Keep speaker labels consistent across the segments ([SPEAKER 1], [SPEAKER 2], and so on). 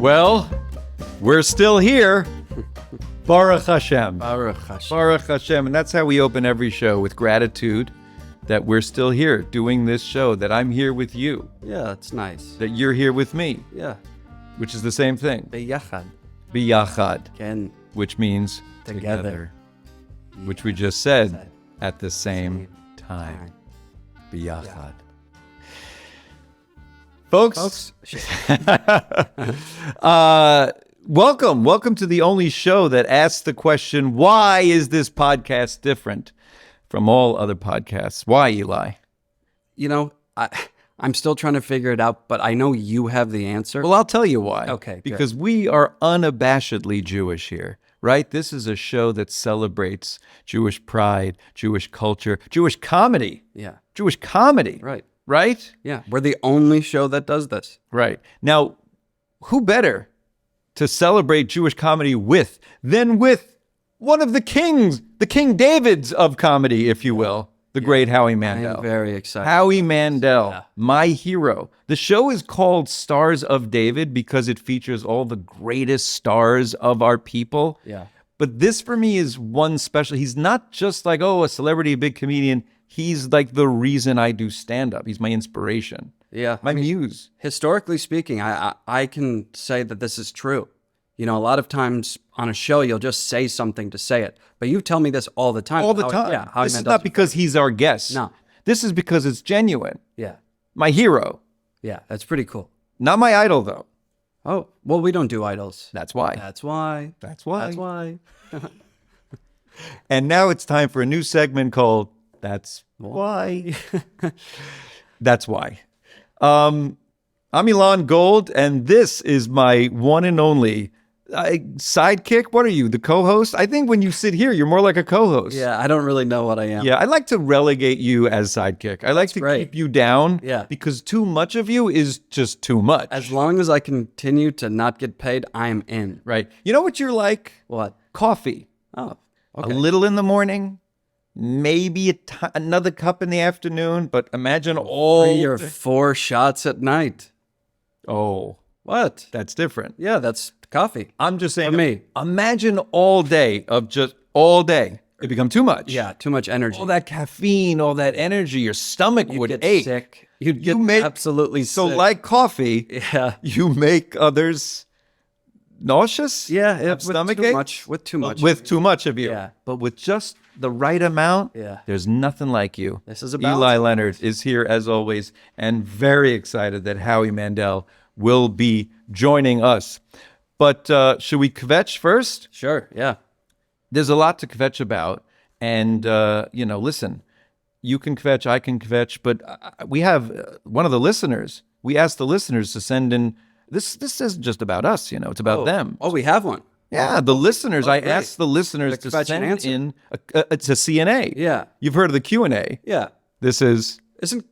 [SPEAKER 1] Well, we're still here. Baruch Hashem.
[SPEAKER 2] Baruch Hashem.
[SPEAKER 1] Baruch Hashem. And that's how we open every show, with gratitude that we're still here doing this show, that I'm here with you.
[SPEAKER 2] Yeah, that's nice.
[SPEAKER 1] That you're here with me.
[SPEAKER 2] Yeah.
[SPEAKER 1] Which is the same thing.
[SPEAKER 2] Beyachad.
[SPEAKER 1] Biyachad.
[SPEAKER 2] Again.
[SPEAKER 1] Which means together. Which we just said at the same time. Biyachad. Folks, welcome to the only show that asks the question, why is this podcast different from all other podcasts? Why, Eli?
[SPEAKER 2] You know, I'm still trying to figure it out, but I know you have the answer.
[SPEAKER 1] Well, I'll tell you why.
[SPEAKER 2] Okay,
[SPEAKER 1] because we are unabashedly Jewish here, right? This is a show that celebrates Jewish pride, Jewish culture, Jewish comedy.
[SPEAKER 2] Yeah.
[SPEAKER 1] Jewish comedy.
[SPEAKER 2] Right.
[SPEAKER 1] Right?
[SPEAKER 2] Yeah, we're the only show that does this.
[SPEAKER 1] Right. Now, who better to celebrate Jewish comedy with than with one of the kings, the King Davids of comedy, if you will, the great Howie Mandel.
[SPEAKER 2] I'm very excited.
[SPEAKER 1] Howie Mandel, my hero. The show is called Stars of David because it features all the greatest stars of our people.
[SPEAKER 2] Yeah.
[SPEAKER 1] But this for me is one special. He's not just like, oh, a celebrity, a big comedian. He's like the reason I do stand-up. He's my inspiration.
[SPEAKER 2] Yeah.
[SPEAKER 1] My muse.
[SPEAKER 2] Historically speaking, I can say that this is true. You know, a lot of times on a show, you'll just say something to say it. But you tell me this all the time.
[SPEAKER 1] All the time.
[SPEAKER 2] Yeah.
[SPEAKER 1] This is not because he's our guest.
[SPEAKER 2] No.
[SPEAKER 1] This is because it's genuine.
[SPEAKER 2] Yeah.
[SPEAKER 1] My hero.
[SPEAKER 2] Yeah, that's pretty cool.
[SPEAKER 1] Not my idol, though.
[SPEAKER 2] Oh, well, we don't do idols.
[SPEAKER 1] That's why.
[SPEAKER 2] That's why.
[SPEAKER 1] That's why.
[SPEAKER 2] That's why.
[SPEAKER 1] And now it's time for a new segment called That's Why. That's why. I'm Elon Gold, and this is my one and only sidekick. What are you, the co-host? I think when you sit here, you're more like a co-host.
[SPEAKER 2] Yeah, I don't really know what I am.
[SPEAKER 1] Yeah, I like to relegate you as sidekick. I like to keep you down.
[SPEAKER 2] Yeah.
[SPEAKER 1] Because too much of you is just too much.
[SPEAKER 2] As long as I continue to not get paid, I'm in.
[SPEAKER 1] Right. You know what you're like?
[SPEAKER 2] What?
[SPEAKER 1] Coffee.
[SPEAKER 2] Oh, okay.
[SPEAKER 1] A little in the morning, maybe another cup in the afternoon, but imagine all
[SPEAKER 2] 3 or 4 shots at night.
[SPEAKER 1] Oh,
[SPEAKER 2] What?
[SPEAKER 1] that's different.
[SPEAKER 2] Yeah, that's coffee.
[SPEAKER 1] I'm just saying,
[SPEAKER 2] For me.
[SPEAKER 1] Imagine all day of just all day. It become too much.
[SPEAKER 2] Yeah, too much energy.
[SPEAKER 1] All that caffeine, all that energy, your stomach
[SPEAKER 2] You'd
[SPEAKER 1] would
[SPEAKER 2] get
[SPEAKER 1] ache.
[SPEAKER 2] sick. You'd get absolutely
[SPEAKER 1] So
[SPEAKER 2] sick.
[SPEAKER 1] like coffee,
[SPEAKER 2] Yeah.
[SPEAKER 1] you make others nauseous?
[SPEAKER 2] Yeah,
[SPEAKER 1] Have
[SPEAKER 2] with
[SPEAKER 1] stomach
[SPEAKER 2] too
[SPEAKER 1] ache?
[SPEAKER 2] much. With too much.
[SPEAKER 1] With too much of you.
[SPEAKER 2] Yeah.
[SPEAKER 1] But with just the right amount,
[SPEAKER 2] Yeah.
[SPEAKER 1] there's nothing like you.
[SPEAKER 2] This is a
[SPEAKER 1] Eli
[SPEAKER 2] balance.
[SPEAKER 1] Leonard is here as always, and very excited that Howie Mandel will be joining us. But should we kvetch first?
[SPEAKER 2] Sure, yeah.
[SPEAKER 1] There's a lot to kvetch about. And, listen, you can kvetch, I can kvetch, but we have one of the listeners. We asked the listeners to send in, this isn't just about us, it's about them.
[SPEAKER 2] Oh, we have one.
[SPEAKER 1] Yeah, the listeners. I
[SPEAKER 2] great.
[SPEAKER 1] asked the listeners to
[SPEAKER 2] kvetch
[SPEAKER 1] send
[SPEAKER 2] and answer.
[SPEAKER 1] in. It's a CNA.
[SPEAKER 2] Yeah.
[SPEAKER 1] You've heard of the Q&A.
[SPEAKER 2] Yeah.
[SPEAKER 1] This is
[SPEAKER 2] Isn't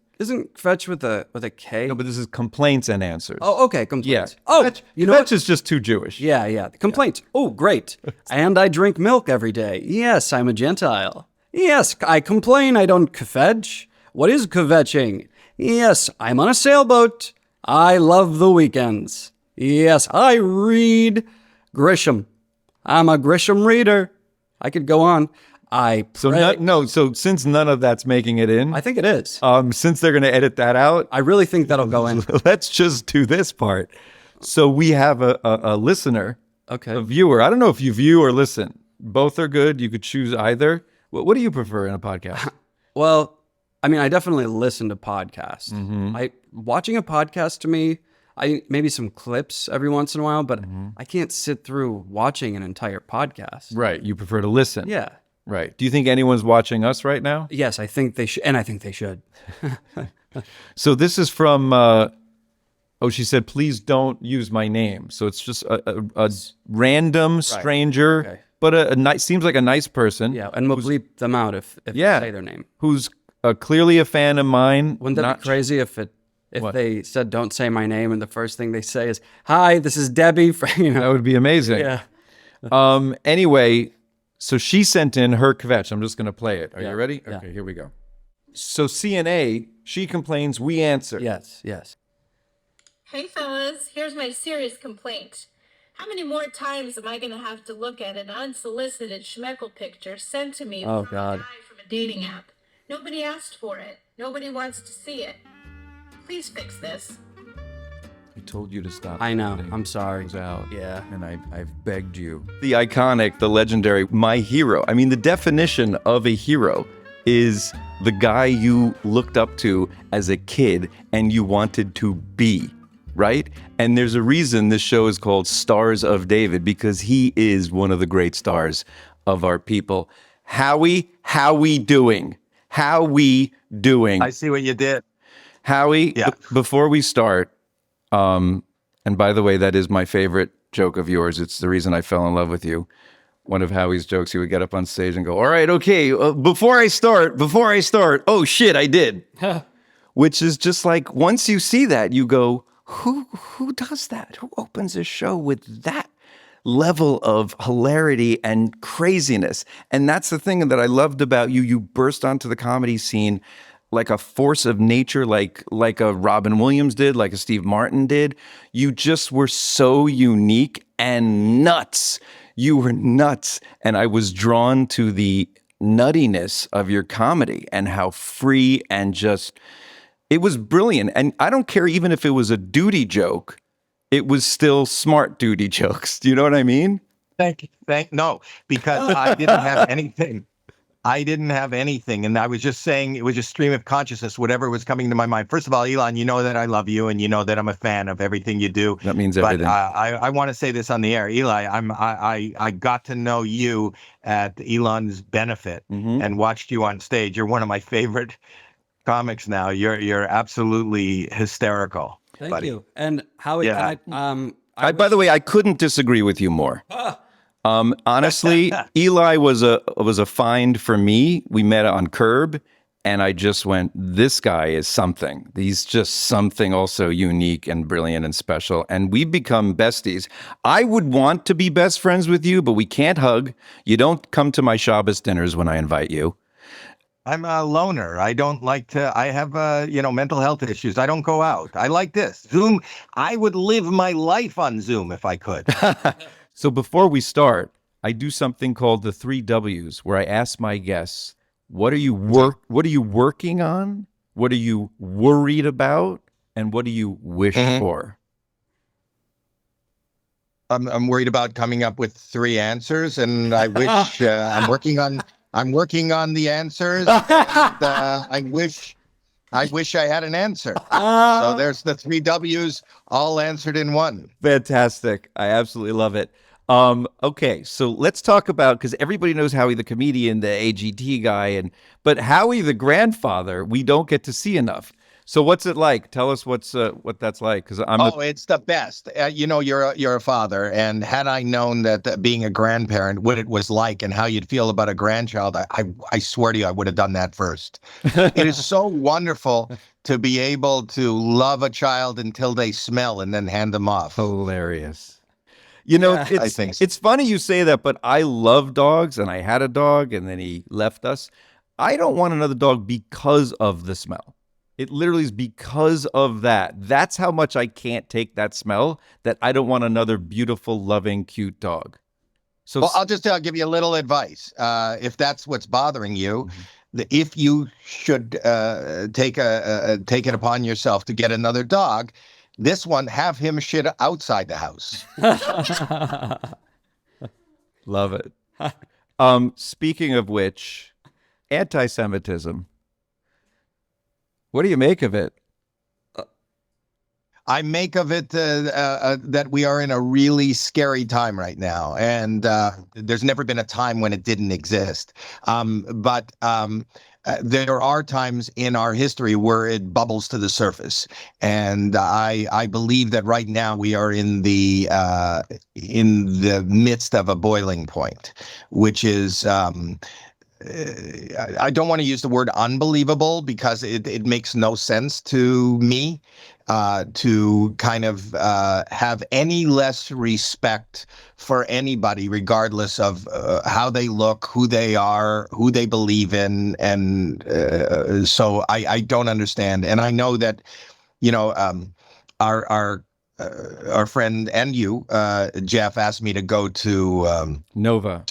[SPEAKER 2] kvetch with a K?
[SPEAKER 1] no, but this is complaints and answers.
[SPEAKER 2] Oh, okay,
[SPEAKER 1] yeah.
[SPEAKER 2] complaints. Oh,
[SPEAKER 1] kvetch,
[SPEAKER 2] you know what?
[SPEAKER 1] kvetch is just too Jewish.
[SPEAKER 2] Yeah. Complaints. Oh, great. And I drink milk every day. Yes, I'm a Gentile. Yes, I complain I don't kvetch. What is kvetching? Yes, I'm on a sailboat. I love the weekends. Yes, I read Grisham. I'm a Grisham reader. I could go on.
[SPEAKER 1] So since none of that's making it in,
[SPEAKER 2] I think it is.
[SPEAKER 1] since they're going to edit that out,
[SPEAKER 2] I really think that'll go in.
[SPEAKER 1] let's just do this part. So we have a listener,
[SPEAKER 2] Okay.
[SPEAKER 1] a viewer. I don't know if you view or listen. Both are good. You could choose either. What do you prefer in a podcast?
[SPEAKER 2] Well, I mean, I definitely listen to podcasts.
[SPEAKER 1] Mm-hmm.
[SPEAKER 2] Watching a podcast to me, maybe some clips every once in a while, but I can't sit through watching an entire podcast.
[SPEAKER 1] Right. You prefer to listen.
[SPEAKER 2] Yeah.
[SPEAKER 1] Right. Do you think anyone's watching us right now?
[SPEAKER 2] Yes, I think they should, and I think they should.
[SPEAKER 1] So this is from, she said, please don't use my name. So it's just a random stranger,
[SPEAKER 2] Okay.
[SPEAKER 1] but seems like a nice person.
[SPEAKER 2] Yeah, and we'll bleep them out if
[SPEAKER 1] Yeah.
[SPEAKER 2] they say their name.
[SPEAKER 1] Who's clearly a fan of mine.
[SPEAKER 2] Wouldn't that be crazy if they said don't say my name and the first thing they say is, "Hi, this is Debbie."
[SPEAKER 1] That would be amazing.
[SPEAKER 2] Yeah.
[SPEAKER 1] Anyway, so she sent in her kvetch. I'm just going to play it. Are you ready?
[SPEAKER 2] Yeah.
[SPEAKER 1] Okay, here we go. So CNA, she complains, we answer.
[SPEAKER 2] Yes.
[SPEAKER 3] Hey fellas, here's my serious complaint. How many more times am I gonna have to look at an unsolicited schmeckle picture sent to me
[SPEAKER 2] Oh,
[SPEAKER 3] from
[SPEAKER 2] God.
[SPEAKER 3] a guy from a dating app? Nobody asked for it. Nobody wants to see it. Please fix this.
[SPEAKER 1] I told you to stop.
[SPEAKER 2] I know.
[SPEAKER 1] sending
[SPEAKER 2] I'm sorry.
[SPEAKER 1] things out.
[SPEAKER 2] Yeah.
[SPEAKER 1] And I've begged you. The iconic, the legendary, my hero. I mean, the definition of a hero is the guy you looked up to as a kid and you wanted to be, right? And there's a reason this show is called Stars of David, because he is one of the great stars of our people. Howie, how we doing? How we doing?
[SPEAKER 4] I see what you did.
[SPEAKER 1] Howie,
[SPEAKER 4] Yeah.
[SPEAKER 1] before we start, and by the way, that is my favorite joke of yours. It's the reason I fell in love with you. One of Howie's jokes, he would get up on stage and go, all right, okay, before I start, oh shit, I did. Which is just like, once you see that, you go, who does that? Who opens a show with that level of hilarity and craziness? And that's the thing that I loved about you. You burst onto the comedy scene like a force of nature, like a Robin Williams did, like a Steve Martin did. You just were so unique and nuts. You were nuts. And I was drawn to the nuttiness of your comedy and how free and just, it was brilliant. And I don't care even if it was a duty joke, it was still smart duty jokes. Do you know what I mean?
[SPEAKER 4] Thank you. No, because I didn't have anything. I didn't have anything. And I was just saying, it was just stream of consciousness, whatever was coming to my mind. First of all, Elon, you know that I love you and you know that I'm a fan of everything you do.
[SPEAKER 1] That means everything.
[SPEAKER 4] But I want to say this on the air. Eli, I got to know you at Elon's benefit and watched you on stage. You're one of my favorite comics now. You're absolutely hysterical.
[SPEAKER 2] Thank
[SPEAKER 4] buddy.
[SPEAKER 2] you. And Howie,
[SPEAKER 4] Yeah.
[SPEAKER 1] By the way, I couldn't disagree with you more. Honestly, Eli was a find for me. We met on Curb, and I just went, this guy is something. He's just something also unique and brilliant and special. And we've become besties. I would want to be best friends with you, but we can't hug. You don't come to my Shabbos dinners when I invite you.
[SPEAKER 4] I'm a loner. I don't like to, I have, mental health issues. I don't go out. I like this. Zoom. I would live my life on Zoom if I could.
[SPEAKER 1] So before we start, I do something called the 3 W's, where I ask my guests, what are you working on? What are you worried about? And what do you wish for?
[SPEAKER 4] I'm worried about coming up with 3 answers, and I wish I'm working on the answers. I wish I had an answer. So there's the 3 W's all answered in one.
[SPEAKER 1] Fantastic. I absolutely love it. Okay, so let's talk about, because everybody knows Howie the comedian, the AGT guy, but Howie the grandfather, we don't get to see enough. So what's it like? Tell us what that's like, because
[SPEAKER 4] it's the best. You're a father, and had I known that being a grandparent, what it was like, and how you'd feel about a grandchild, I swear to you, I would have done that first. It is so wonderful to be able to love a child until they smell and then hand them off.
[SPEAKER 1] hilarious. I think so. It's funny you say that, but I love dogs, and I had a dog, and then he left us. I don't want another dog because of the smell. It literally is because of that. That's how much I can't take that smell, that I don't want another beautiful, loving, cute dog. So
[SPEAKER 4] I'll just give you a little advice. If that's what's bothering you, if you should take it upon yourself to get another dog, this one, have him shit outside the house.
[SPEAKER 1] Love it. Speaking of which, anti-Semitism. What do you make of it?
[SPEAKER 4] I make of it that we are in a really scary time right now, and there's never been a time when it didn't exist. But there are times in our history where it bubbles to the surface, and I believe that right now we are in the midst of a boiling point, which is. I don't want to use the word unbelievable because it makes no sense to me to kind of have any less respect for anybody, regardless of how they look, who they are, who they believe in. And so I don't understand. And I know that, our friend and you, Jeff, asked me to go to
[SPEAKER 1] Nova.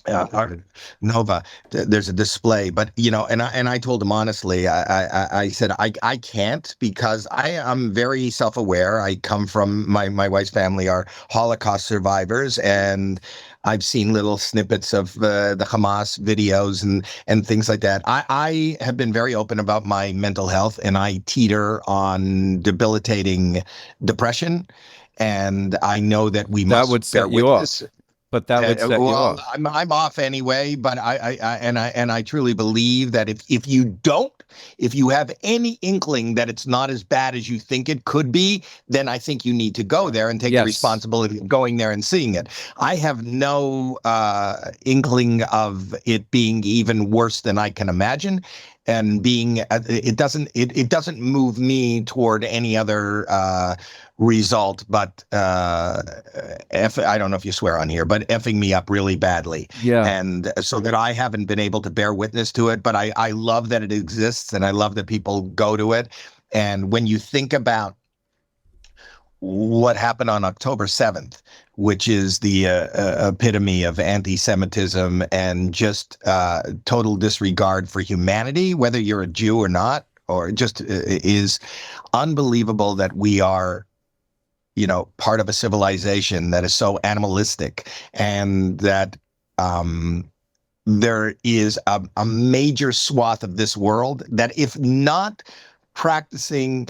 [SPEAKER 4] Nova. There's a display, but and I told him honestly, I said I can't, because I am very self-aware. I come from my wife's family are Holocaust survivors, and I've seen little snippets of the Hamas videos and things like that. I have been very open about my mental health, and I teeter on debilitating depression. And I know that we must
[SPEAKER 1] would set
[SPEAKER 4] bear
[SPEAKER 1] you
[SPEAKER 4] witness.
[SPEAKER 1] off. But that would set you
[SPEAKER 4] Well,
[SPEAKER 1] off.
[SPEAKER 4] I'm off anyway, but I truly believe that if you have any inkling that it's not as bad as you think it could be, then I think you need to go there and take the
[SPEAKER 1] Yes.
[SPEAKER 4] responsibility of going there and seeing it. I have no inkling of it being even worse than I can imagine, and it doesn't move me toward any other result, but I don't know if you swear on here, but effing me up really badly.
[SPEAKER 1] Yeah.
[SPEAKER 4] And so that I haven't been able to bear witness to it, but I love that it exists, and I love that people go to it. And when you think about what happened on October 7th, which is the epitome of anti-Semitism and just total disregard for humanity, whether you're a Jew or not, or just is unbelievable that we are part of a civilization that is so animalistic, and that there is a major swath of this world that, if not practicing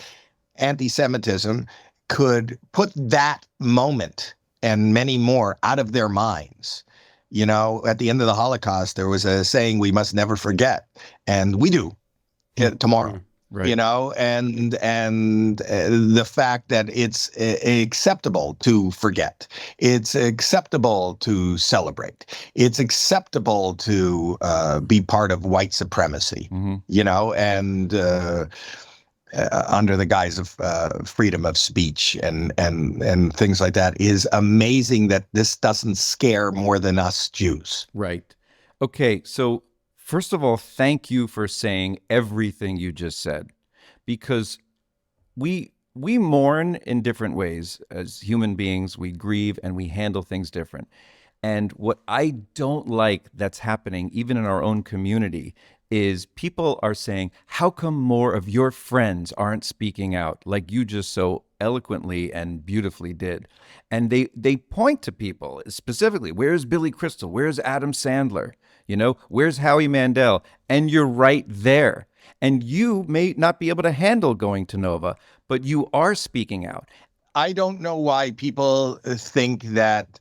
[SPEAKER 4] anti-Semitism, could put that moment and many more out of their minds. At the end of the Holocaust, there was a saying, we must never forget. And we do tomorrow.
[SPEAKER 1] Right.
[SPEAKER 4] And the fact that it's acceptable to forget, it's acceptable to celebrate, it's acceptable to be part of white supremacy, and under the guise of freedom of speech and things like that, is amazing that this doesn't scare more than us Jews.
[SPEAKER 1] Right. Okay. So first of all, thank you for saying everything you just said, because we mourn in different ways as human beings. We grieve and we handle things different. And what I don't like that's happening even in our own community is people are saying, how come more of your friends aren't speaking out like you just so eloquently and beautifully did? And they point to people specifically. Where's Billy Crystal? Where's Adam Sandler? Where's Howie Mandel? And you're right there. And you may not be able to handle going to Nova, but you are speaking out.
[SPEAKER 4] I don't know why people think that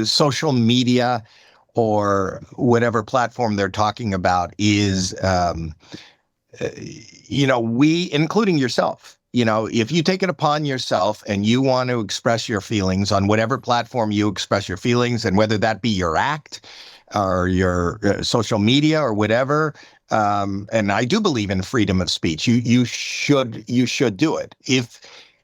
[SPEAKER 4] social media or whatever platform they're talking about is, including yourself. If you take it upon yourself and you want to express your feelings on whatever platform you express your feelings, and whether that be your act or your social media or whatever, and I do believe in freedom of speech. You should do it. If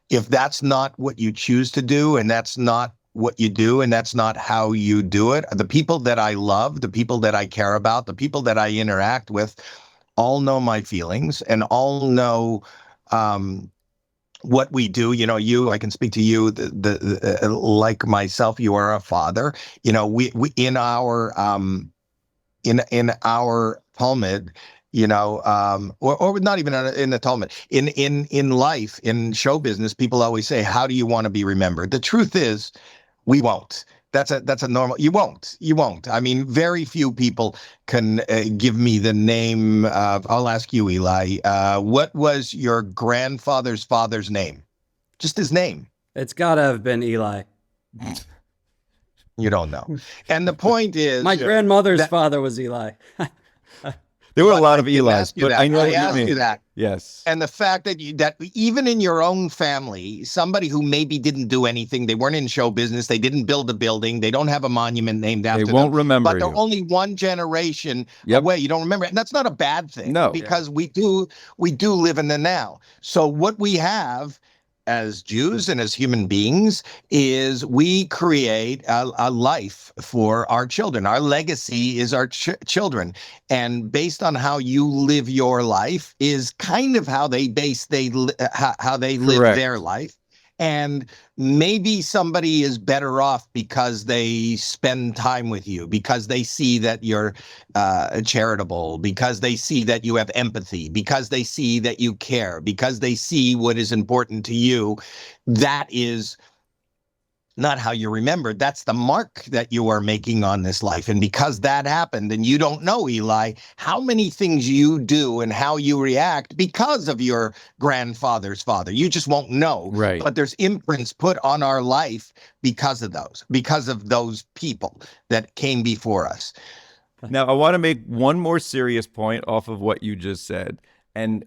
[SPEAKER 4] that's not what you choose to do, and that's not what you do, and that's not how you do it, the people that I love, the people that I care about, the people that I interact with, all know my feelings and all know what we do. I can speak to you, like myself, you are a father. We in our Talmud, or not even in the Talmud, in life, in show business, people always say, how do you want to be remembered? The truth is, we won't. That's a normal. You won't. I mean, very few people can give me the name of. I'll ask you, Eli. What was your grandfather's father's name? Just his name.
[SPEAKER 2] It's gotta have been Eli.
[SPEAKER 4] You don't know. And the point is,
[SPEAKER 2] My grandmother's father was Eli.
[SPEAKER 1] There were a
[SPEAKER 4] But
[SPEAKER 1] lot
[SPEAKER 4] I
[SPEAKER 1] of
[SPEAKER 4] didn't
[SPEAKER 1] Elis,
[SPEAKER 4] ask you
[SPEAKER 1] but
[SPEAKER 4] that.
[SPEAKER 1] I know
[SPEAKER 4] I
[SPEAKER 1] what you
[SPEAKER 4] asked
[SPEAKER 1] mean.
[SPEAKER 4] you that.
[SPEAKER 1] Yes.
[SPEAKER 4] And the fact that that even in your own family, somebody who maybe didn't do anything, they weren't in show business, they didn't build a building, they don't have a monument named after them.
[SPEAKER 1] They won't remember
[SPEAKER 4] but they're
[SPEAKER 1] you.
[SPEAKER 4] only one generation
[SPEAKER 1] Yep.
[SPEAKER 4] away. You don't remember it. And that's not a bad thing.
[SPEAKER 1] No.
[SPEAKER 4] Because we do live in the now. So what we have as Jews and as human beings is we create a life for our children. Our legacy is our children. And based on how you live your life is kind of how they how they live
[SPEAKER 1] Correct.
[SPEAKER 4] their life. And maybe somebody is better off because they spend time with you, because they see that you're charitable, because they see that you have empathy, because they see that you care, because they see what is important to you. That is not how you're remembered. That's the mark that you are making on this life. And because that happened, and you don't know, Eli, how many things you do and how you react because of your grandfather's father. You just won't know.
[SPEAKER 1] Right.
[SPEAKER 4] But there's imprints put on our life because of those people that came before us.
[SPEAKER 1] Now, I want to make one more serious point off of what you just said. And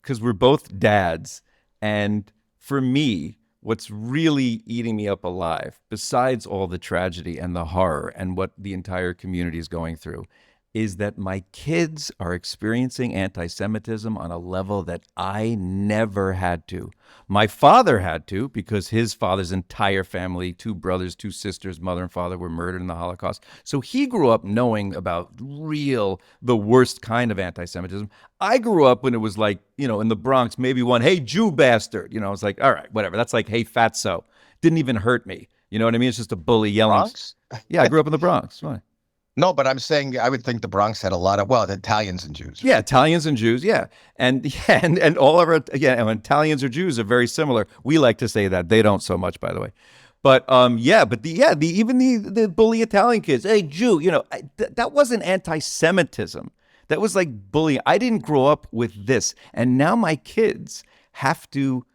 [SPEAKER 1] because we're both dads, and for me, what's really eating me up alive, besides all the tragedy and the horror and what the entire community is going through, is that my kids are experiencing anti-Semitism on a level that I never had to. My father had to, because his father's entire family, 2 brothers, 2 sisters, mother and father, were murdered in the Holocaust. So he grew up knowing about the worst kind of anti-Semitism. I grew up when it was like, in the Bronx, maybe one, hey, Jew bastard. I was like, all right, whatever. That's like, hey, fatso. Didn't even hurt me. You know what I mean? It's just a bully yelling.
[SPEAKER 4] Bronx?
[SPEAKER 1] Yeah, I grew up in the Bronx. Why?
[SPEAKER 4] No, but I'm saying I would think the Bronx had a lot of, Italians and Jews.
[SPEAKER 1] Yeah, Italians and Jews, yeah. And all of our, and Italians or Jews are very similar. We like to say that. They don't so much, by the way. But even the bully Italian kids, hey, Jew, that wasn't anti-Semitism. That was like bullying. I didn't grow up with this. And now my kids have to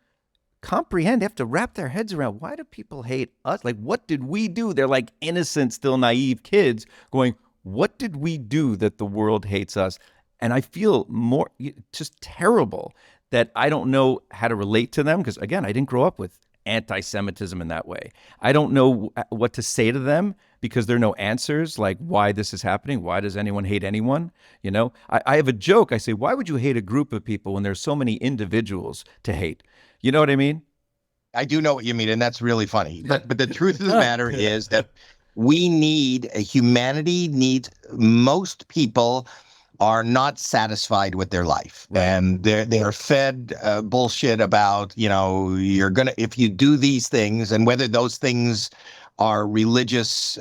[SPEAKER 1] comprehend, have to wrap their heads around, why do people hate us? Like, what did we do? They're like innocent, still naive kids going, what did we do that the world hates us? And I feel just terrible that I don't know how to relate to them, because again, I didn't grow up with anti-Semitism in that way. I don't know what to say to them because there are no answers, like why this is happening. Why does anyone hate anyone? I have a joke. I say, why would you hate a group of people when there's so many individuals to hate? You know what I mean?
[SPEAKER 4] I do know what you mean, and that's really funny. But the truth of the matter is that humanity needs, most people are not satisfied with their life. Right. And they're fed bullshit about, if you do these things, and whether those things are religious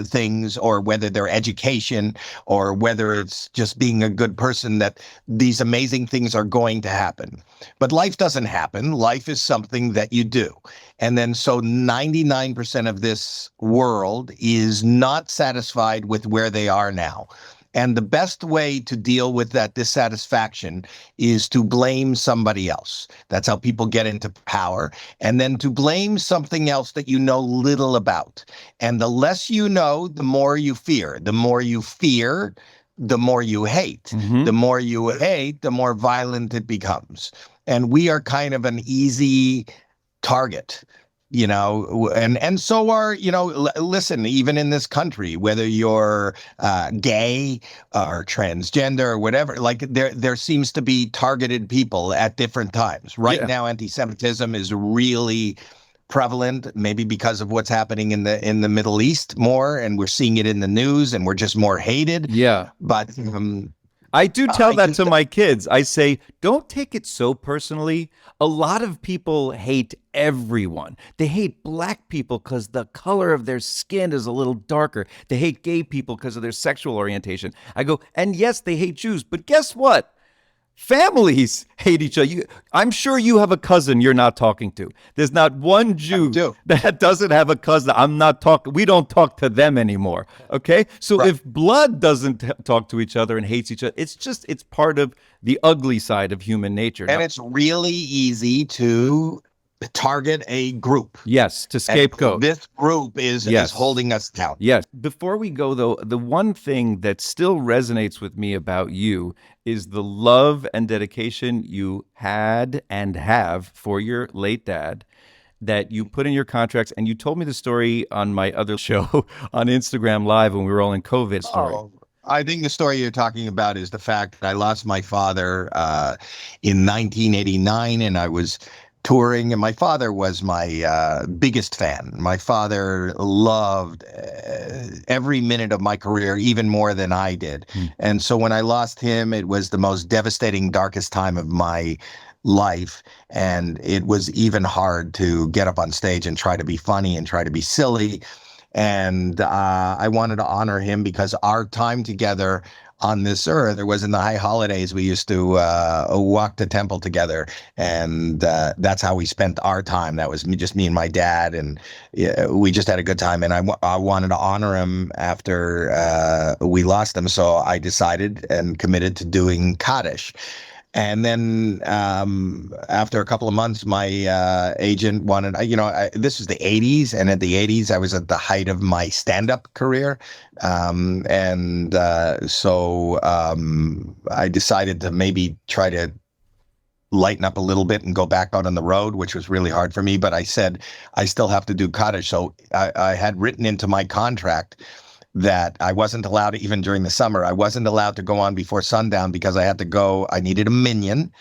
[SPEAKER 4] things, or whether they're education, or whether it's just being a good person, that these amazing things are going to happen. But life doesn't happen. Life is something that you do. And then so 99% of this world is not satisfied with where they are now. And the best way to deal with that dissatisfaction is to blame somebody else. That's how people get into power. And then to blame something else that you know little about. And the less you know, the more you fear. The more you fear, the more you hate. Mm-hmm. The more you hate, the more violent it becomes. And we are kind of an easy target. And so are, listen, even in this country, whether you're gay or transgender or whatever, like there seems to be targeted people at different times. Right now, anti-Semitism is really prevalent, maybe because of what's happening in the Middle East more, and we're seeing it in the news, and we're just more hated.
[SPEAKER 1] Yeah.
[SPEAKER 4] But
[SPEAKER 1] I do tell that to my kids. I say, don't take it so personally. A lot of people hate everyone. They hate black people because the color of their skin is a little darker. They hate gay people because of their sexual orientation. I go, and yes, they hate Jews, but guess what? Families hate each other. I'm sure you have a cousin you're not talking to. There's not one Jew that doesn't have a cousin. We don't talk to them anymore. Okay? So if blood doesn't talk to each other and hates each other, it's part of the ugly side of human nature.
[SPEAKER 4] And it's really easy to target a group.
[SPEAKER 1] Yes, to scapegoat.
[SPEAKER 4] And this group is holding us down.
[SPEAKER 1] Yes. Before we go, though, the one thing that still resonates with me about you is the love and dedication you had and have for your late dad that you put in your contracts. And you told me the story on my other show on Instagram Live when we were all in COVID story.
[SPEAKER 4] Oh. I think the story you're talking about is the fact that I lost my father in 1989, and I was touring, and my father was my biggest fan. My father loved every minute of my career, even more than I did. And so when I lost him, it was the most devastating, darkest time of my life. And it was even hard to get up on stage and try to be funny and try to be silly. And I wanted to honor him because our time together on this earth, it was in the high holidays, we used to walk to temple together, and that's how we spent our time. That was just me and my dad, and we just had a good time. And I wanted to honor him after we lost him, so I decided and committed to doing Kaddish. And then after a couple of months, my agent wanted, this was the 80s. And at the 80s, I was at the height of my stand-up career. So I decided to maybe try to lighten up a little bit and go back out on the road, which was really hard for me. But I said, I still have to do Kaddish. So I had written into my contract that I wasn't allowed to, even during the summer, I wasn't allowed to go on before sundown because I needed a minyan,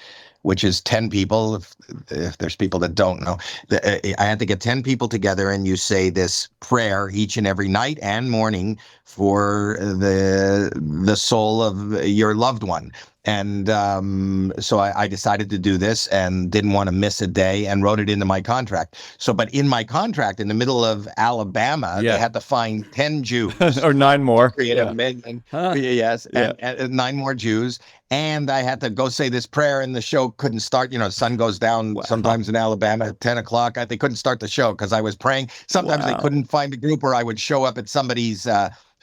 [SPEAKER 4] which is 10 people. If there's people that don't know, I had to get 10 people together, and you say this prayer each and every night and morning for the soul of your loved one. And so I decided to do this and didn't want to miss a day and wrote it into my contract. But in my contract, in the middle of Alabama, they had to find 10 Jews.
[SPEAKER 1] Or 9 more.
[SPEAKER 4] Create a million. Yes, and 9 more Jews. And I had to go say this prayer, and the show couldn't start. Sun goes down sometimes in Alabama at 10 o'clock. They couldn't start the show because I was praying. Sometimes they couldn't find a group, or I would show up at somebody's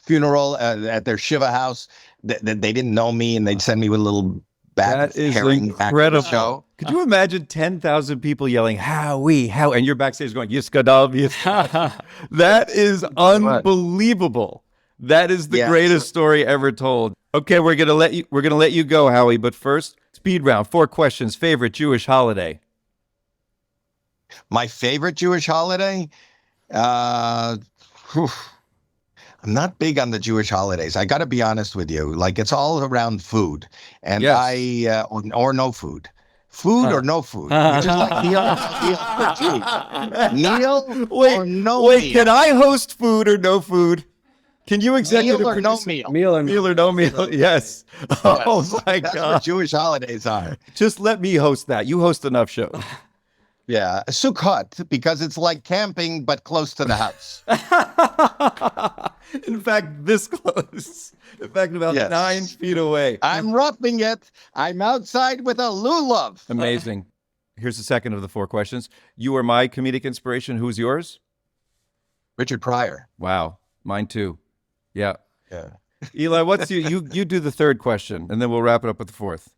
[SPEAKER 4] funeral at their Shiva house. They didn't know me, and they'd send me with a little bag.
[SPEAKER 1] That is incredible.
[SPEAKER 4] Show.
[SPEAKER 1] Could you imagine 10,000 people yelling, Howie, and you're backstage going, Yiskadav, Yiskadav. That is unbelievable. That is the greatest story ever told. Okay, we're gonna let you go, Howie, but first, speed round, 4 questions. Favorite Jewish holiday?
[SPEAKER 4] My favorite Jewish holiday? I'm not big on the Jewish holidays. I got to be honest with you. It's all around food, and or no food. Food or no food? You just like meal or no meal.
[SPEAKER 1] Can I host food or no food? Can you executive
[SPEAKER 4] meal or
[SPEAKER 1] produce?
[SPEAKER 4] no meal?
[SPEAKER 2] Meal
[SPEAKER 1] or no meal? Yes. Oh my
[SPEAKER 4] That's
[SPEAKER 1] God.
[SPEAKER 4] what Jewish holidays are.
[SPEAKER 1] Just let me host that. You host enough shows.
[SPEAKER 4] Yeah, Sukkot, because it's like camping but close to the house.
[SPEAKER 1] In fact, this close. In fact, about 9 feet away.
[SPEAKER 4] I'm roughing it. I'm outside with a lulav.
[SPEAKER 1] Amazing. Here's the second of the 4 questions. You are my comedic inspiration. Who's yours?
[SPEAKER 4] Richard Pryor.
[SPEAKER 1] Wow. Mine too. Yeah.
[SPEAKER 4] Yeah.
[SPEAKER 1] Eli, what's you do the 3rd question, and then we'll wrap it up with the 4th.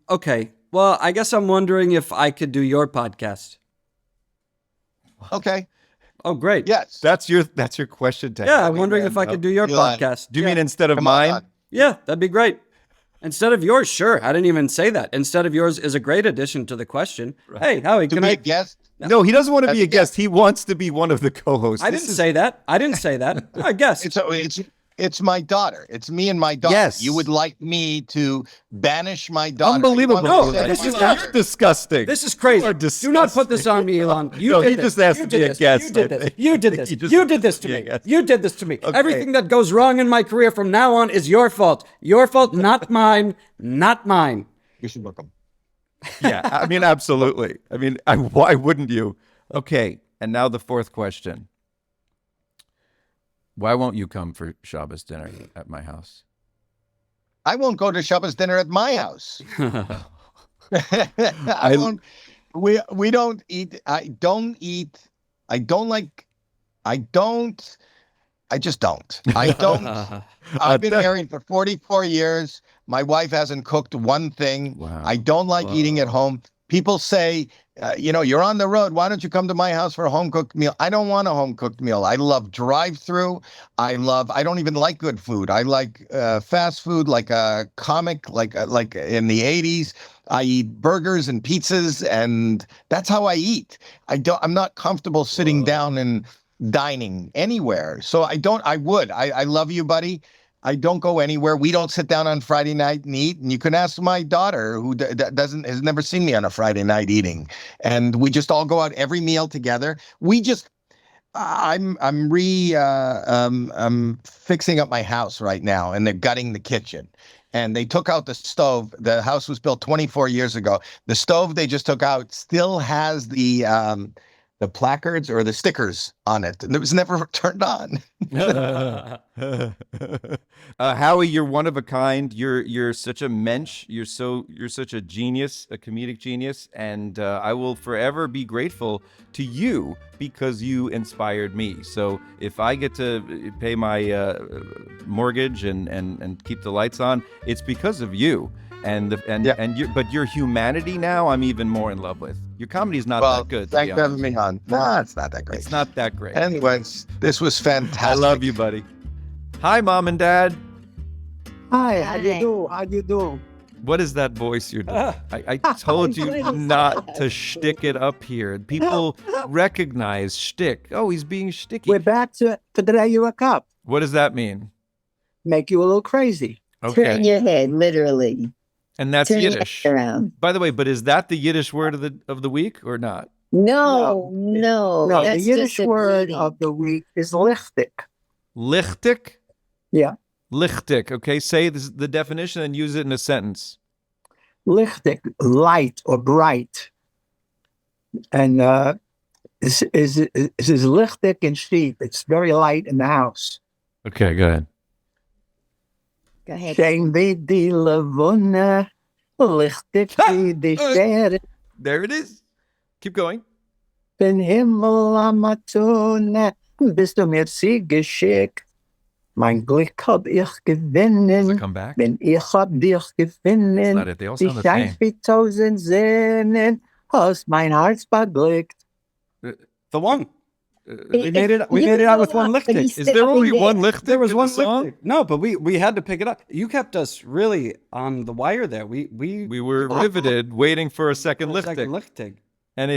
[SPEAKER 2] Okay. Well, I guess I'm wondering if I could do your podcast.
[SPEAKER 4] Okay.
[SPEAKER 2] Oh, great.
[SPEAKER 4] Yes.
[SPEAKER 1] That's your question, Ted.
[SPEAKER 2] Yeah, I'm wondering if I could do your podcast.
[SPEAKER 1] Do you mean instead of mine?
[SPEAKER 2] Yeah, that'd be great. Instead of yours, sure. I didn't even say that. Instead of yours is a great addition to the question. Right. Hey, Howie,
[SPEAKER 4] can I be a guest?
[SPEAKER 1] No, he doesn't want to be a guest. He wants to be one of the co-hosts.
[SPEAKER 2] I didn't say that. I guess.
[SPEAKER 4] It's my daughter. It's me and my daughter.
[SPEAKER 1] Yes.
[SPEAKER 4] You would like me to banish my daughter.
[SPEAKER 1] Unbelievable.
[SPEAKER 2] No, this is
[SPEAKER 1] disgusting.
[SPEAKER 2] This is crazy. Do not put this on me, Elon.
[SPEAKER 1] He just asked to be a guest.
[SPEAKER 2] You did this. You did this to me. You did this to me.
[SPEAKER 1] Okay.
[SPEAKER 2] Everything that goes wrong in my career from now on is your fault. Your fault, not mine. Not mine.
[SPEAKER 4] You should book them.
[SPEAKER 1] Yeah, I mean, absolutely. I mean, why wouldn't you? Okay, and now the 4th question. Why won't you come for Shabbos dinner at my house?
[SPEAKER 4] I won't go to Shabbos dinner at my house. I won't. We don't eat. I don't eat. I just don't. I don't. I've been married for 44 years. My wife hasn't cooked one thing.
[SPEAKER 1] Wow.
[SPEAKER 4] I don't like eating at home. People say, you're on the road. Why don't you come to my house for a home-cooked meal? I don't want a home-cooked meal. I love drive-through. I don't even like good food. I like fast food, like a comic, like in the 80s. I eat burgers and pizzas, and that's how I eat. I'm not comfortable sitting down and dining anywhere. So I love you, buddy. I don't go anywhere. We don't sit down on Friday night and eat. And you can ask my daughter, who has never seen me on a Friday night eating. And we just all go out every meal together. I'm fixing up my house right now, and they're gutting the kitchen. And they took out the stove. The house was built 24 years ago. The stove they just took out still has the placards or the stickers on it, and it was never turned on.
[SPEAKER 1] Howie, you're one of a kind. You're such a mensch. You're such a genius, a comedic genius, and I will forever be grateful to you because you inspired me. So if I get to pay my mortgage and keep the lights on, it's because of you. But your humanity now, I'm even more in love with. Your comedy is not that good.
[SPEAKER 4] Thanks for having me on. No, it's not that great.
[SPEAKER 1] It's not that great.
[SPEAKER 4] Anyways, this was fantastic.
[SPEAKER 1] I love you, buddy. Hi, Mom and Dad.
[SPEAKER 5] Hi, how you do?
[SPEAKER 1] What is that voice you're doing? I told you not to shtick it up here. People recognize shtick. Oh, he's being shticky.
[SPEAKER 5] We're back to drag you a cup.
[SPEAKER 1] What does that mean?
[SPEAKER 5] Make you a little crazy.
[SPEAKER 1] Okay.
[SPEAKER 6] Turn your head, literally.
[SPEAKER 1] And that's
[SPEAKER 6] Turn your
[SPEAKER 1] Yiddish.
[SPEAKER 6] head around.
[SPEAKER 1] By the way, but is that the Yiddish word of the week or not?
[SPEAKER 6] No.
[SPEAKER 5] No, the
[SPEAKER 6] That's
[SPEAKER 5] Yiddish
[SPEAKER 6] just a
[SPEAKER 5] word
[SPEAKER 6] greeting.
[SPEAKER 5] of the week is lichtig.
[SPEAKER 1] Lichtig?
[SPEAKER 5] Yeah.
[SPEAKER 1] Lichtig. Okay, say the definition and use it in a sentence.
[SPEAKER 5] Lichtig, light or bright. And this is lichtig in sheep. It's very light in the house.
[SPEAKER 1] Okay, go ahead.
[SPEAKER 6] Go ahead.
[SPEAKER 5] Shame wie die Levone, lichtig wie die Sterren,
[SPEAKER 1] There it is. Keep going.
[SPEAKER 5] den Himmel am Matone, bist du mir sie geschickt. Mein Glück hab ich
[SPEAKER 1] Does it
[SPEAKER 5] gewinnen,
[SPEAKER 1] come back?
[SPEAKER 5] wenn ich hab dich
[SPEAKER 1] That's
[SPEAKER 5] gefunden.
[SPEAKER 1] not it. They all
[SPEAKER 5] Die
[SPEAKER 1] sound the same.
[SPEAKER 5] scheint wie 1000 Sinnen, hast mein Herz beglückt.
[SPEAKER 2] The one.
[SPEAKER 6] We
[SPEAKER 2] made it out with one lichtig.
[SPEAKER 1] Is there only one lichtig?
[SPEAKER 2] There was
[SPEAKER 1] in
[SPEAKER 2] one
[SPEAKER 1] the song?
[SPEAKER 2] lichtig. No, but we had to pick it up. You kept us really on the wire there. We
[SPEAKER 1] We were riveted, waiting for a second
[SPEAKER 2] second
[SPEAKER 1] lichtig.
[SPEAKER 2] lichtig.
[SPEAKER 1] And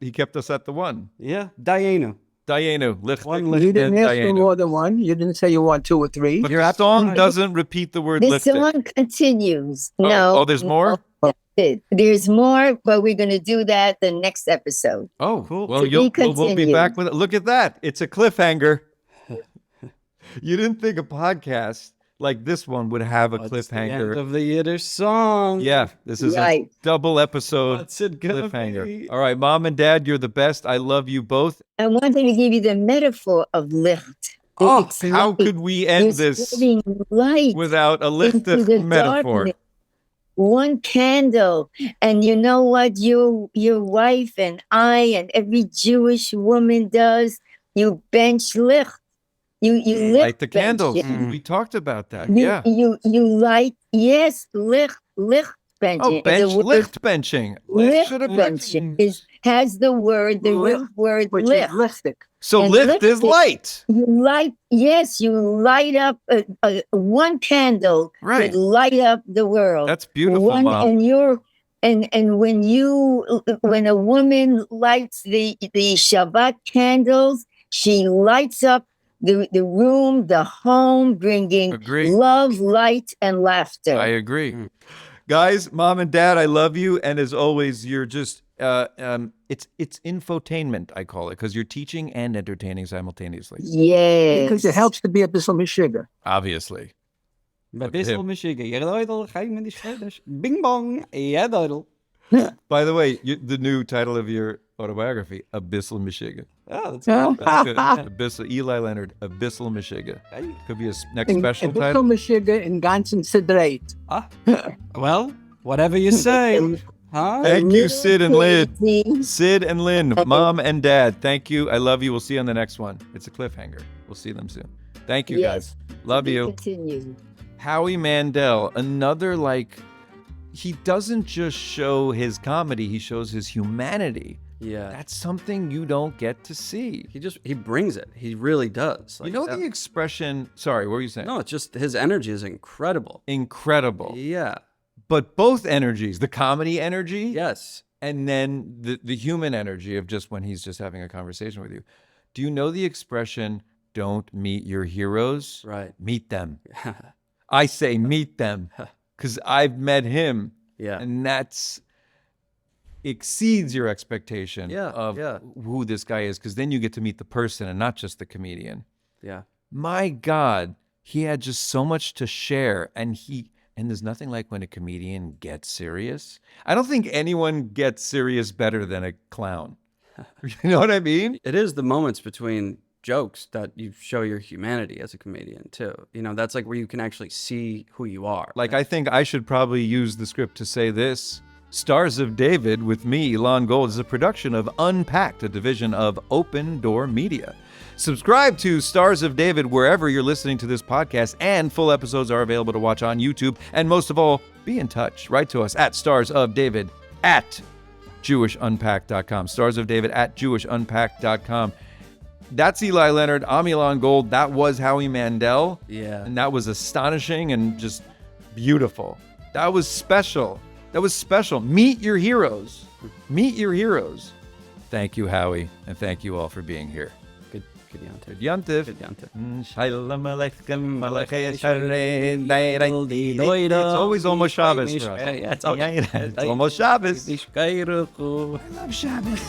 [SPEAKER 1] he kept us at the one.
[SPEAKER 2] Yeah, Diana.
[SPEAKER 1] Dayenu, lichtig.
[SPEAKER 2] One
[SPEAKER 5] You
[SPEAKER 2] lichtig.
[SPEAKER 5] didn't ask for
[SPEAKER 1] Dayenu.
[SPEAKER 5] more than one. You didn't say you want 2 or 3.
[SPEAKER 1] But
[SPEAKER 2] You're
[SPEAKER 1] the
[SPEAKER 2] absolutely
[SPEAKER 1] song
[SPEAKER 2] right.
[SPEAKER 1] doesn't repeat the word
[SPEAKER 6] The
[SPEAKER 1] lichtig.
[SPEAKER 6] song continues.
[SPEAKER 1] Oh,
[SPEAKER 6] No.
[SPEAKER 1] oh, there's more?
[SPEAKER 6] no, there's more, but we're going to do that the next episode.
[SPEAKER 1] Oh,
[SPEAKER 2] Cool.
[SPEAKER 1] well,
[SPEAKER 6] To be
[SPEAKER 1] we'll be back
[SPEAKER 6] continued.
[SPEAKER 1] with it. Look at that. It's a cliffhanger. You didn't think a podcast like this one would have a
[SPEAKER 2] What's the end
[SPEAKER 1] cliffhanger.
[SPEAKER 2] of the Yiddish song.
[SPEAKER 1] Yeah, this is a
[SPEAKER 6] Right.
[SPEAKER 1] double episode
[SPEAKER 2] What's it gonna
[SPEAKER 1] cliffhanger.
[SPEAKER 2] be?
[SPEAKER 1] All right, Mom and Dad, you're the best. I love you both.
[SPEAKER 6] I wanted to give you the metaphor of licht.
[SPEAKER 1] Oh,
[SPEAKER 6] It's
[SPEAKER 1] how
[SPEAKER 6] light.
[SPEAKER 1] could we end
[SPEAKER 6] You're
[SPEAKER 1] this
[SPEAKER 6] spreading light
[SPEAKER 1] without a
[SPEAKER 6] into the
[SPEAKER 1] lichtig metaphor?
[SPEAKER 6] darkness. One candle, and you know what your wife and I and every Jewish woman does? You bench licht. You
[SPEAKER 1] Light the
[SPEAKER 6] bench
[SPEAKER 1] candles.
[SPEAKER 6] it.
[SPEAKER 1] We talked about that.
[SPEAKER 6] You,
[SPEAKER 1] Yeah.
[SPEAKER 6] you light, yes, licht benching.
[SPEAKER 1] Oh,
[SPEAKER 6] The
[SPEAKER 1] bench
[SPEAKER 6] word
[SPEAKER 1] licht benching.
[SPEAKER 6] licht
[SPEAKER 1] Should have
[SPEAKER 6] benching has the word, the
[SPEAKER 5] Licht,
[SPEAKER 6] root word
[SPEAKER 5] Which
[SPEAKER 6] licht.
[SPEAKER 5] is lichtig.
[SPEAKER 1] So
[SPEAKER 6] and
[SPEAKER 1] licht is
[SPEAKER 6] licht-
[SPEAKER 1] light.
[SPEAKER 6] You light, yes, you light up one candle
[SPEAKER 1] Right.
[SPEAKER 6] could light up the world.
[SPEAKER 1] That's beautiful,
[SPEAKER 6] One,
[SPEAKER 1] Mom.
[SPEAKER 6] and when a woman lights the Shabbat candles, she lights up the room, the home, bringing
[SPEAKER 1] Agree.
[SPEAKER 6] love, light, and laughter.
[SPEAKER 1] I agree. Guys, Mom and Dad, I love you. And as always, you're just it's infotainment, I call it, because you're teaching and entertaining simultaneously.
[SPEAKER 6] Yes.
[SPEAKER 5] Because it helps to be a bissel mishiga.
[SPEAKER 1] Obviously.
[SPEAKER 2] Bij
[SPEAKER 1] Look at
[SPEAKER 2] Bissel
[SPEAKER 1] him.
[SPEAKER 2] Michigan. Je doidel, ga je met die schreuders. Bing bong. Ja, doidel.
[SPEAKER 1] By the way, the new title of your autobiography, Abyssal Michigan.
[SPEAKER 2] Oh, that's
[SPEAKER 5] Yeah.
[SPEAKER 2] good.
[SPEAKER 1] That's good. Abyssal, Eli Leonard, Abyssal Michigan. Could be a next special
[SPEAKER 5] Bissel
[SPEAKER 1] title.
[SPEAKER 5] mishiga in ganzen Sidreit.
[SPEAKER 2] Ah, well, whatever you say. Huh?
[SPEAKER 1] Thank you, Sid and Lynn.
[SPEAKER 6] Little
[SPEAKER 1] Sid and Lynn, Mom and Dad, thank you. I love you. We'll see you on the next one. It's a cliffhanger. We'll see them soon. Thank you,
[SPEAKER 6] Yes.
[SPEAKER 1] guys. Love you.
[SPEAKER 6] Continue.
[SPEAKER 1] Howie Mandel, another he doesn't just show his comedy, he shows his humanity.
[SPEAKER 2] Yeah.
[SPEAKER 1] That's something you don't get to see.
[SPEAKER 2] He brings it. He really does.
[SPEAKER 1] You know
[SPEAKER 2] that-
[SPEAKER 1] the expression, sorry, what were you saying?
[SPEAKER 2] No, it's just his energy is incredible.
[SPEAKER 1] Incredible.
[SPEAKER 2] Yeah.
[SPEAKER 1] But both energies, the comedy energy
[SPEAKER 2] Yes.
[SPEAKER 1] and then the human energy of just when he's just having a conversation with you. Do you know the expression, don't meet your heroes,
[SPEAKER 2] Right.
[SPEAKER 1] meet them. I say meet them because I've met him.
[SPEAKER 2] Yeah.
[SPEAKER 1] And that's exceeds your expectation of who this guy is, because then you get to meet the person and not just the comedian.
[SPEAKER 2] Yeah.
[SPEAKER 1] My God, he had just so much to share, and there's nothing like when a comedian gets serious. I don't think anyone gets serious better than a clown. You know what I mean?
[SPEAKER 2] It is the moments between jokes that you show your humanity as a comedian too. You know, that's like where you can actually see who you are.
[SPEAKER 1] Like, I think I should probably use the script to say this. Stars of David with me, Elon Gold, is a production of Unpacked, a division of Open Door Media. Subscribe to Stars of David wherever you're listening to this podcast, and full episodes are available to watch on YouTube. And most of all, be in touch. Write to us at starsofdavid@JewishUnpacked.com. Starsofdavid@JewishUnpacked.com. That's Eli Leonard. I'm Elon Gold. That was Howie Mandel.
[SPEAKER 2] Yeah.
[SPEAKER 1] And that was astonishing and just beautiful. That was special. That was special. Meet your heroes. Meet your heroes. Thank you, Howie. And thank you all for being here.
[SPEAKER 2] Good yantiv.
[SPEAKER 1] Good yantiv.
[SPEAKER 2] Good yantiv.
[SPEAKER 1] Shalom aleichem, malachei shalom, it's always almost Shabbos for us.
[SPEAKER 2] Yeah, it's
[SPEAKER 1] It's almost Shabbos.
[SPEAKER 2] almost.
[SPEAKER 1] I love Shabbos.